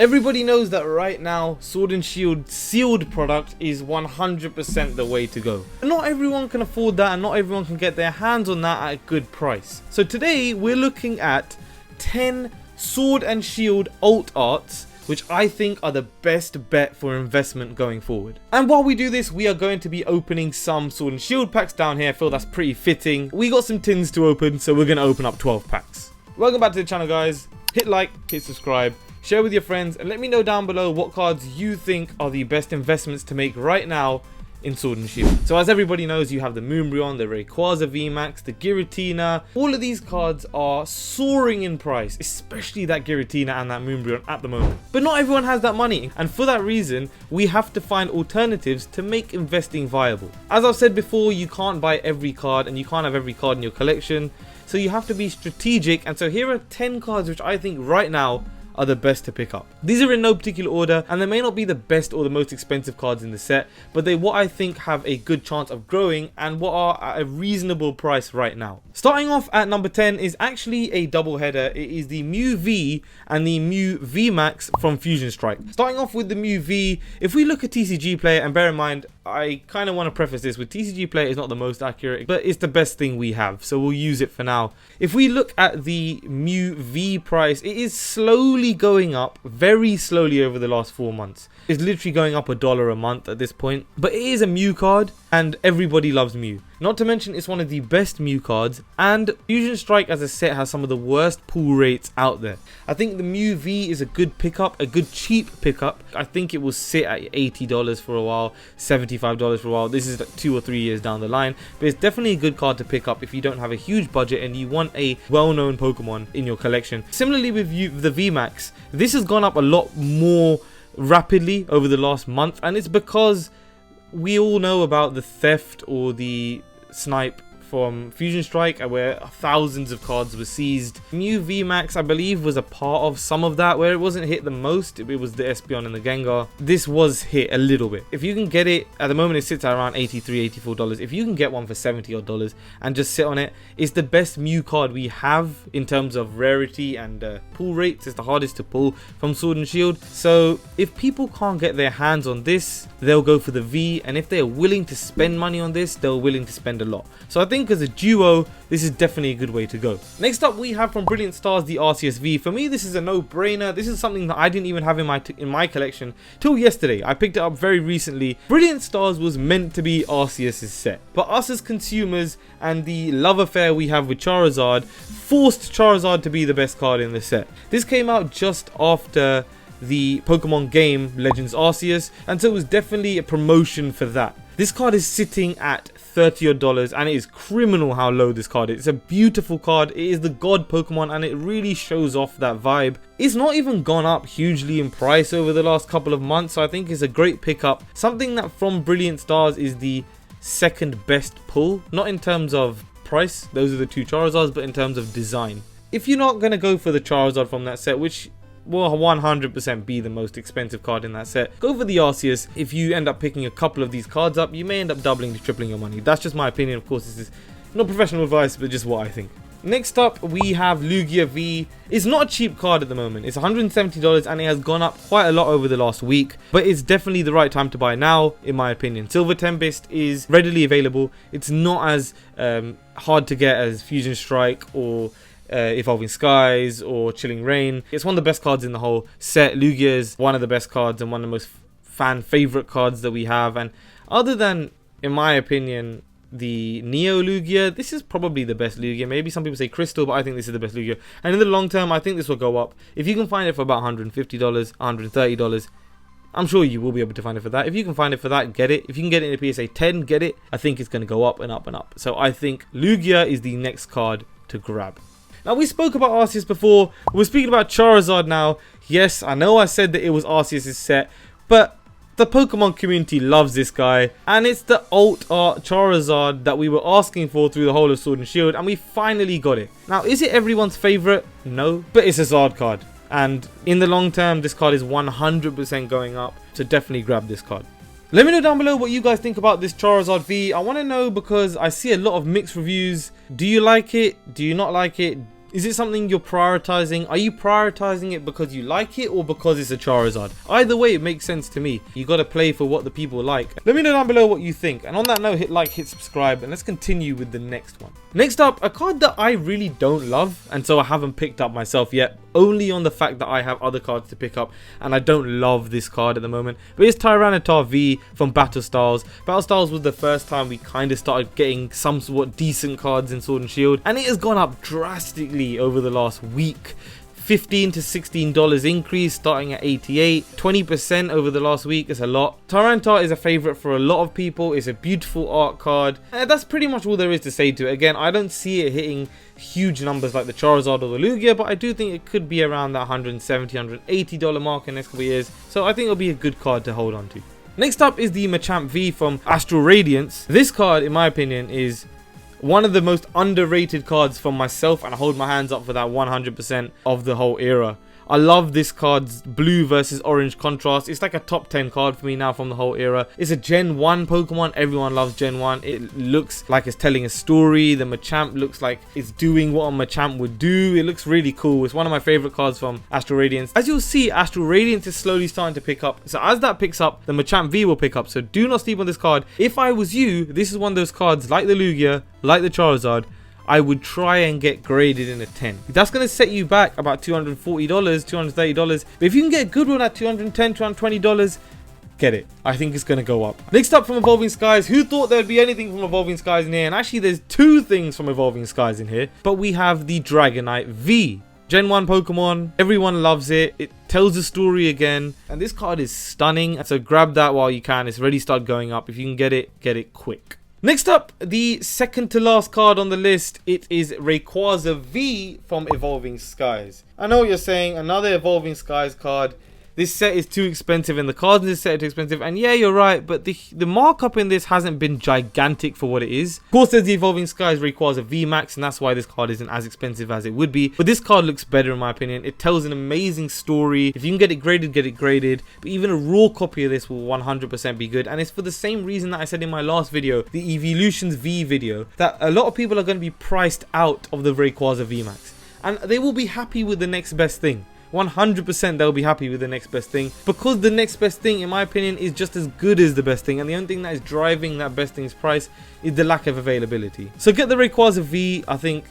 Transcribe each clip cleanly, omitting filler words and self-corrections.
Everybody knows that right now, Sword and Shield sealed product is 100% the way to go. Not everyone can afford that and not everyone can get their hands on that at a good price. So today we're looking at 10 Sword and Shield alt arts which I think are the best bet for investment going forward. And while we do this, we are going to be opening some Sword and Shield packs down here. I feel that's pretty fitting. We got some tins to open, so we're going to open up 12 packs. Welcome back to the channel, guys. Hit like, hit subscribe, share with your friends, and let me know down below what cards you think are the best investments to make right now in Sword and Shield. So as everybody knows, you have the Moonbryon, the Rayquaza VMAX, the Giratina. All of these cards are soaring in price, especially that Giratina and that Moonbryon at the moment. But not everyone has that money, and for that reason, we have to find alternatives to make investing viable. As I've said before, you can't buy every card and you can't have every card in your collection, so you have to be strategic. And so here are 10 cards which I think right now are the best to pick up. These are in no particular order, and they may not be the best or the most expensive cards in the set, but they what I think have a good chance of growing and what are at a reasonable price right now. Starting off at number 10 is actually a double header. It is the Mew V and the Mew VMAX from Fusion Strike. Starting off with the Mew V, if we look at TCG Player, and bear in mind, I kind of want to preface this with TCG Player is not the most accurate, but it's the best thing we have, so we'll use it for now. If we look at the Mew V price, it is slowly going up, very slowly over the last 4 months. It's literally going up $1 a month at this point, but it is a Mew card and everybody loves Mew. Not to mention it's one of the best Mew cards, and Fusion Strike as a set has some of the worst pull rates out there. I think the Mew V is a good pickup, a good cheap pickup. I think it will sit at $80 for a while, $75 for a while. This is like 2 or 3 years down the line, but it's definitely a good card to pick up if you don't have a huge budget and you want a well-known Pokemon in your collection. Similarly with the VMAX, this has gone up a lot more rapidly over the last month, and it's because we all know about the theft or the snipe from Fusion Strike, where thousands of cards were seized. Mew VMAX, I believe, was a part of some of that, where it wasn't hit the most. It was the Espeon and the Gengar. This was hit a little bit. If you can get it, at the moment it sits at around $83, $84. If you can get one for $70 odd and just sit on it, it's the best Mew card we have in terms of rarity and pull rates. It's the hardest to pull from Sword and Shield. So if people can't get their hands on this, they'll go for the V, and if they're willing to spend money on this, they're willing to spend a lot. So I think as a duo, this is definitely a good way to go. Next up, we have from Brilliant Stars the RCSV. For me, this is a no-brainer. This is something that I didn't even have in my collection till yesterday. I picked it up very recently. Brilliant Stars was meant to be Arceus's set, but us as consumers and the love affair we have with Charizard forced Charizard to be the best card in the set. This came out just after the Pokemon game Legends Arceus, and so it was definitely a promotion for that. This card is sitting at $30 odd, and it is criminal how low this card is. It's a beautiful card. It is the god Pokemon, and it really shows off that vibe. It's not even gone up hugely in price over the last couple of months, so I think it's a great pickup. Something that from Brilliant Stars is the second best pull, not in terms of price, those are the two Charizards, but in terms of design. If you're not going to go for the Charizard from that set, which will 100% be the most expensive card in that set, go for the Arceus. If you end up picking a couple of these cards up, you may end up doubling to tripling your money. That's just my opinion. Of course, this is not professional advice, but just what I think. Next up, we have Lugia V. It's not a cheap card at the moment. It's $170 and it has gone up quite a lot over the last week, but it's definitely the right time to buy now, in my opinion. Silver Tempest is readily available. It's not as hard to get as Fusion Strike or Evolving Skies or Chilling Rain. It's one of the best cards in the whole set. Lugia is one of the best cards and one of the most fan favorite cards that we have, and other than, in my opinion, the Neo Lugia, this is probably the best Lugia. Maybe some people say Crystal, but I think this is the best Lugia, and in the long term I think this will go up. If you can find it for about $150, $130, I'm sure you will be able to find it for that. If you can find it for that, get it. If you can get it in a PSA 10, get it. I think it's going to go up and up and up. So I think Lugia is the next card to grab. Now, we spoke about Arceus before. We're speaking about Charizard now. Yes, I know I said that it was Arceus' set, but the Pokemon community loves this guy, and it's the alt art Charizard that we were asking for through the whole of Sword and Shield, and we finally got it. Now, is it everyone's favorite? No, but it's a Zard card, and in the long term, this card is 100% going up, so definitely grab this card. Let me know down below what you guys think about this Charizard V. I want to know because I see a lot of mixed reviews. Do you like it? Do you not like it? Is it something you're prioritizing? Are you prioritizing it because you like it or because it's a Charizard? Either way, it makes sense to me. You got to play for what the people like. Let me know down below what you think. And on that note, hit like, hit subscribe, and let's continue with the next one. Next up, a card that I really don't love, and so I haven't picked up myself yet, only on the fact that I have other cards to pick up, and I don't love this card at the moment. But it's Tyranitar V from Battle Styles. Battle Styles was the first time we kind of started getting some somewhat decent cards in Sword and Shield, and it has gone up drastically over the last week. $15 to $16 increase, starting at 88, 20% over the last week. Is a lot. Tyranitar is a favorite for a lot of people. It's a beautiful art card. That's pretty much all there is to say to it. Again, I don't see it hitting huge numbers like the Charizard or the Lugia, but I do think it could be around that $170, $180 mark in the next couple of years. So I think it'll be a good card to hold on to. Next up is the Machamp V from Astral Radiance. This card, in my opinion, is one of the most underrated cards from myself, and I hold my hands up for that 100% of the whole era. I love this card's blue versus orange contrast. It's like a top 10 card for me now from the whole era. It's a Gen 1 Pokemon. Everyone loves Gen 1. It looks like it's telling a story. The Machamp looks like it's doing what a Machamp would do. It looks really cool. It's one of my favorite cards from Astral Radiance. As you'll see, Astral Radiance is slowly starting to pick up. So as that picks up, the Machamp V will pick up. So do not sleep on this card. If I was you, this is one of those cards like the Lugia, like the Charizard, I would try and get graded in a 10. That's going to set you back about $240, $230. But if you can get a good one at $210, $220, get it. I think it's going to go up. Next up from Evolving Skies, who thought there'd be anything from Evolving Skies in here? And actually there's two things from Evolving Skies in here. But we have the Dragonite V. Gen 1 Pokemon, everyone loves it. It tells a story again. And this card is stunning. So grab that while you can. It's ready to start going up. If you can get it quick. Next up, the second to last card on the list, it is Rayquaza V from Evolving Skies. I know what you're saying, another Evolving Skies card. This set is too expensive and the cards in this set are too expensive. And yeah, you're right, but the markup in this hasn't been gigantic for what it is. Of course, there's the Evolving Skies Rayquaza V Max, and that's why this card isn't as expensive as it would be. But this card looks better in my opinion. It tells an amazing story. If you can get it graded, get it graded. But even a raw copy of this will 100% be good. And it's for the same reason that I said in my last video, the Evolutions V video, that a lot of people are going to be priced out of the Rayquaza V Max. And they will be happy with the next best thing. 100% they'll be happy with the next best thing, because the next best thing in my opinion is just as good as the best thing, and the only thing that is driving that best thing's price is the lack of availability. So get the Rayquaza V. I think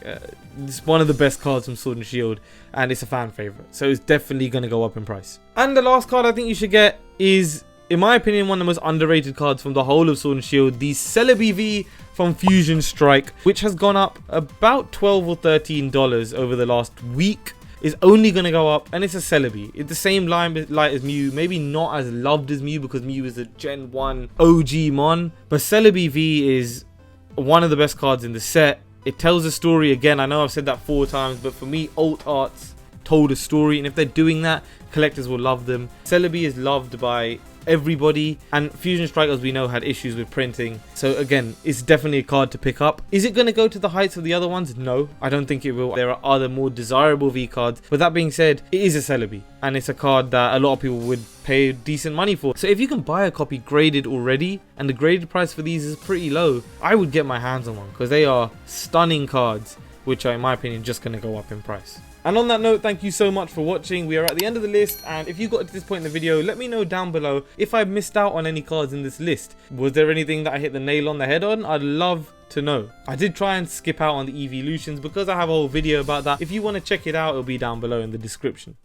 it's one of the best cards from Sword and Shield, and it's a fan favorite, so it's definitely going to go up in price. And the last card I think you should get is, in my opinion, one of the most underrated cards from the whole of Sword and Shield, the Celebi V from Fusion Strike, which has gone up about $12 or $13 over the last week. Is only going to go up, and it's a Celebi. It's the same light as Mew, maybe not as loved as Mew because Mew is a Gen 1 OG Mon, but Celebi V is one of the best cards in the set. It tells a story. Again, I know I've said that 4 times, but for me, alt arts told a story, and if they're doing that, collectors will love them. Celebi is loved by everybody, and Fusion Strike, as we know, had issues with printing, so again, it's definitely a card to pick up. Is it going to go to the heights of the other ones? No, I don't think it will. There are other more desirable V cards, but that being said, it is a Celebi, and it's a card that a lot of people would pay decent money for. So if you can buy a copy graded already, and the graded price for these is pretty low, I would get my hands on one, because they are stunning cards, which are, in my opinion, just going to go up in price. And on that note, thank you so much for watching. We are at the end of the list, and if you got to this point in the video, let me know down below if I missed out on any cards in this list. Was there anything that I hit the nail on the head on? I'd love to know. I did try and skip out on the evolutions because I have a whole video about that. If you want to check it out, it'll be down below in the description.